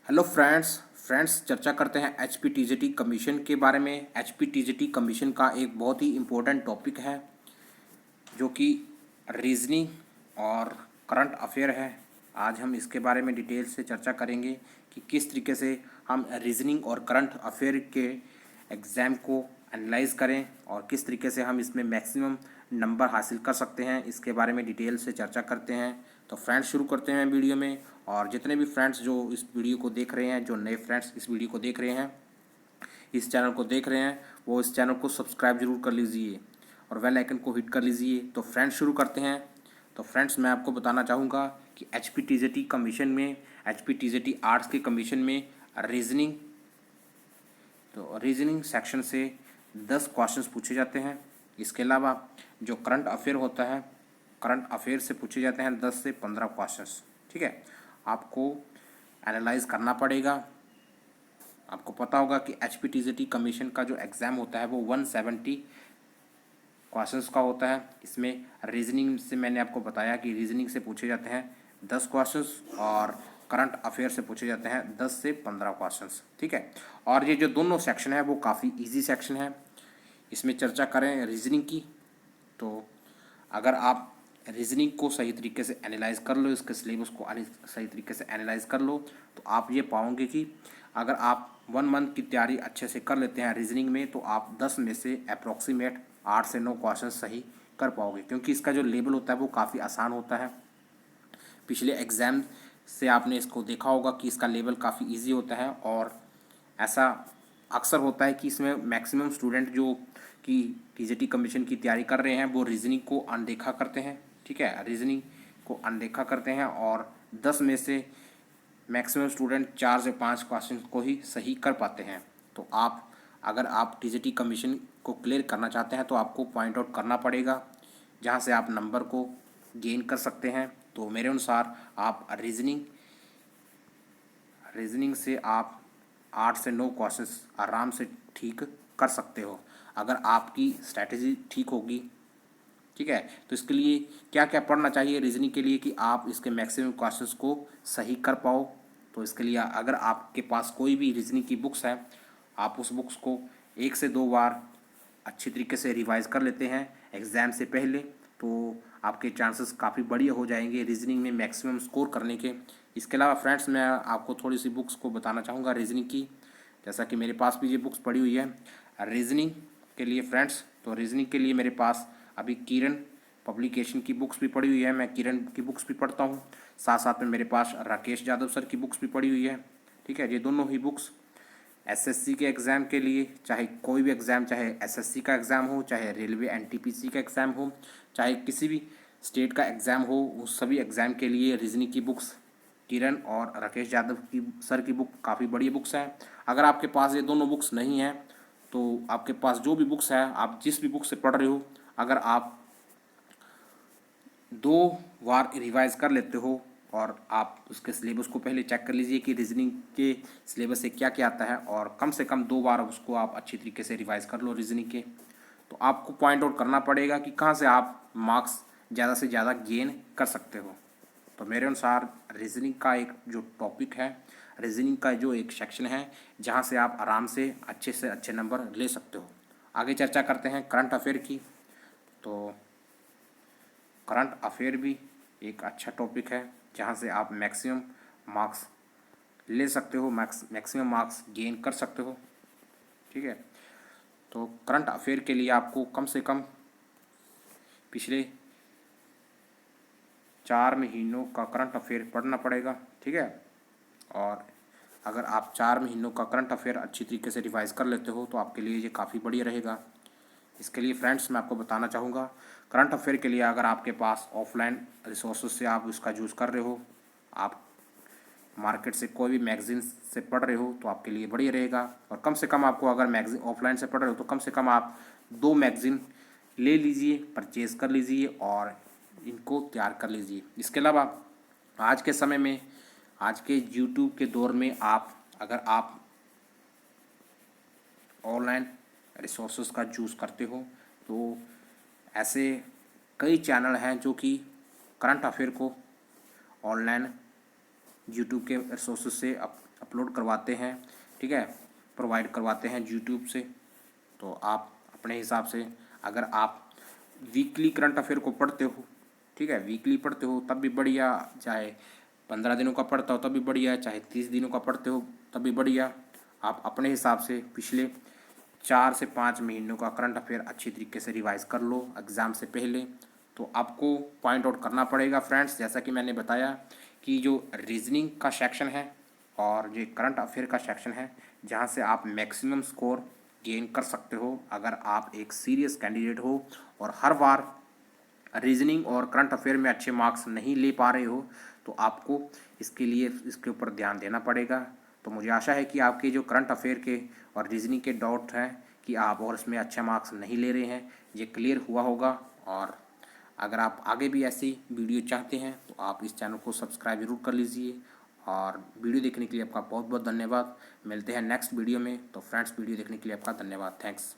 Hello friends चर्चा करते हैं HPTGT कमीशन के बारे में। HPTGT कमीशन का एक बहुत ही इम्पोर्टेंट टॉपिक है जो कि रीजनिंग और करंट अफेयर है। आज हम इसके बारे में डिटेल से चर्चा करेंगे कि किस तरीके से हम रीजनिंग और करंट अफेयर के एग्ज़ाम को एनालाइज करें और किस तरीके से हम इसमें मैक्सिमम नंबर हासिल कर सकते हैं। इसके बारे में डिटेल से चर्चा करते हैं। तो फ्रेंड्स शुरू करते हैं वीडियो में। और जितने भी फ्रेंड्स जो इस वीडियो को देख रहे हैं, जो नए फ्रेंड्स इस वीडियो को देख रहे हैं, इस चैनल को देख रहे हैं, वो इस चैनल को सब्सक्राइब जरूर कर लीजिए और बेल आइकन को हिट कर लीजिए। तो फ्रेंड्स शुरू करते हैं। तो फ्रेंड्स मैं आपको बताना चाहूँगा कि HPTGT कमीशन में, HPTGT आर्ट्स के कमीशन में रीजनिंग, तो रीजनिंग सेक्शन से 10 क्वेश्चंस पूछे जाते हैं। इसके अलावा जो करंट अफेयर होता है, करंट अफेयर से पूछे जाते हैं 10 से 15 क्वेश्चंस। ठीक है, आपको एनालाइज करना पड़ेगा। आपको पता होगा कि HPTGT कमीशन का जो एग्ज़ाम होता है वो 170 क्वेश्चंस का होता है। इसमें रीजनिंग से मैंने आपको बताया कि रीजनिंग से पूछे जाते हैं 10 क्वेश्चंस और करंट अफेयर से पूछे जाते हैं 10 से 15 क्वेश्चंस। ठीक है, और ये जो दोनों सेक्शन है वो काफ़ी इजी सेक्शन है। इसमें चर्चा करें रीजनिंग की, तो अगर आप रीजनिंग को सही तरीके से एनालाइज कर लो, इसके सिलेबस को सही तरीके से एनालाइज कर लो, तो आप ये पाओगे कि अगर आप 1 मंथ की तैयारी अच्छे से कर लेते हैं रीजनिंग में, तो आप 10 में से अप्रॉक्सीमेट 8 से 9 क्वेश्चन सही कर पाओगे, क्योंकि इसका जो लेवल होता है वो काफ़ी आसान होता है। पिछले एग्ज़ाम से आपने इसको देखा होगा कि इसका लेवल काफ़ी ईजी होता है। और ऐसा अक्सर होता है कि इसमें मैक्सिमम स्टूडेंट जो कि TGT कमीशन की तैयारी कर रहे हैं वो रीजनिंग को अनदेखा करते हैं। ठीक है, रीजनिंग को अनदेखा करते हैं और 10 में से मैक्सिमम स्टूडेंट 4 से 5 क्वेश्चन को ही सही कर पाते हैं। तो अगर आप TGT कमीशन को क्लियर करना चाहते हैं तो आपको पॉइंट आउट करना पड़ेगा जहां से आप नंबर को गेन कर सकते हैं। तो मेरे अनुसार आप रीजनिंग से आप 8 से 9 क्वेश्चंस आराम से ठीक कर सकते हो अगर आपकी स्ट्रैटेजी ठीक होगी। ठीक है, तो इसके लिए क्या क्या पढ़ना चाहिए रीजनिंग के लिए कि आप इसके मैक्सिमम क्वेश्चंस को सही कर पाओ। तो इसके लिए अगर आपके पास कोई भी रीजनिंग की बुक्स है, आप उस बुक्स को 1 से 2 बार अच्छी तरीके से रिवाइज कर लेते हैं एग्ज़ाम से पहले, तो आपके चांसेस काफ़ी बढ़िया हो जाएंगे रीजनिंग में मैक्सिमम स्कोर करने के। इसके अलावा फ्रेंड्स मैं आपको थोड़ी सी बुक्स को बताना चाहूँगा रीजनिंग की, जैसा कि मेरे पास भी ये बुक्स पड़ी हुई है रीजनिंग के लिए फ्रेंड्स। तो रीजनिंग के लिए मेरे पास अभी किरण पब्लिकेशन की बुक्स भी पड़ी हुई है, मैं किरण की बुक्स भी पढ़ता हूँ। साथ साथ में मेरे पास राकेश यादव सर की बुक्स भी पड़ी हुई है। ठीक है, ये दोनों ही बुक्स SSC के एग्ज़ाम के लिए, चाहे कोई भी एग्ज़ाम, चाहे SSC का एग्ज़ाम हो, चाहे रेलवे NTPC का एग्ज़ाम हो, चाहे किसी भी स्टेट का एग्ज़ाम हो, उस सभी एग्ज़ाम के लिए रीजनिंग की बुक्स किरण और राकेश यादव की सर की बुक काफ़ी बड़ी बुक्स हैं। अगर आपके पास ये दोनों बुक्स नहीं हैं तो आपके पास जो भी बुक्स है, आप जिस भी बुक से पढ़ रहे हो, अगर आप 2 बार रिवाइज कर लेते हो और आप उसके सिलेबस को पहले चेक कर लीजिए कि रीजनिंग के सिलेबस से क्या क्या आता है, और कम से कम 2 बार उसको आप अच्छी तरीके से रिवाइज कर लो रीजनिंग के, तो आपको पॉइंट आउट करना पड़ेगा कि कहाँ से आप मार्क्स ज़्यादा से ज़्यादा गेन कर सकते हो। तो मेरे अनुसार रीजनिंग का एक जो टॉपिक है, रीजनिंग का जो एक सेक्शन है जहाँ से आप आराम से अच्छे नंबर ले सकते हो। आगे चर्चा करते हैं करंट अफेयर की। तो करंट अफेयर भी एक अच्छा टॉपिक है जहाँ से आप मैक्सिमम मार्क्स ले सकते हो, मैक्सिमम मार्क्स गेन कर सकते हो। ठीक है, तो करंट अफेयर के लिए आपको कम से कम पिछले 4 महीनों का करंट अफेयर पढ़ना पड़ेगा। ठीक है, और अगर आप 4 महीनों का करंट अफेयर अच्छी तरीके से रिवाइज कर लेते हो तो आपके लिए ये काफ़ी बढ़िया रहेगा। इसके लिए फ्रेंड्स मैं आपको बताना चाहूँगा, करंट अफेयर के लिए अगर आपके पास ऑफलाइन रिसोर्सेज से आप इसका यूज़ कर रहे हो, आप मार्केट से कोई भी मैगजीन से पढ़ रहे हो, तो आपके लिए बढ़िया रहेगा। और कम से कम आपको अगर मैगजीन ऑफलाइन से पढ़ रहे हो तो कम से कम आप 2 मैगजीन ले लीजिए, परचेज कर लीजिए और इनको तैयार कर लीजिए। इसके अलावा आज के समय में, आज के यूट्यूब के दौर में अगर आप ऑनलाइन रिसोर्सेज का यूज़ करते हो तो ऐसे कई चैनल हैं जो कि करंट अफेयर को ऑनलाइन यूट्यूब के रिसोर्सेज से अपलोड करवाते हैं, ठीक है, प्रोवाइड करवाते हैं यूट्यूब से। तो आप अपने हिसाब से, अगर आप वीकली करंट अफेयर को पढ़ते हो, ठीक है, वीकली पढ़ते हो तब भी बढ़िया, चाहे 15 दिनों का पढ़ता हो तब भी बढ़िया, चाहे 30 दिनों का पढ़ते हो तब भी बढ़िया। आप अपने हिसाब से पिछले 4 से 5 महीनों का करंट अफेयर अच्छी तरीके से रिवाइज कर लो एग्ज़ाम से पहले। तो आपको पॉइंट आउट करना पड़ेगा फ्रेंड्स, जैसा कि मैंने बताया कि जो रीजनिंग का सेक्शन है और जो करंट अफेयर का सेक्शन है, जहाँ से आप मैक्सिमम स्कोर गेन कर सकते हो अगर आप एक सीरियस कैंडिडेट हो और हर बार रीजनिंग और करंट अफेयर में अच्छे मार्क्स नहीं ले पा रहे हो, तो आपको इसके लिए इसके ऊपर ध्यान देना पड़ेगा। तो मुझे आशा है कि आपके जो करंट अफेयर के और रीजनिंग के डाउट हैं कि आप और इसमें अच्छे मार्क्स नहीं ले रहे हैं, ये क्लियर हुआ होगा। और अगर आप आगे भी ऐसी वीडियो चाहते हैं तो आप इस चैनल को सब्सक्राइब जरूर कर लीजिए। और वीडियो देखने के लिए आपका बहुत बहुत धन्यवाद। मिलते हैं नेक्स्ट वीडियो में। तो फ्रेंड्स, वीडियो देखने के लिए आपका धन्यवाद। थैंक्स।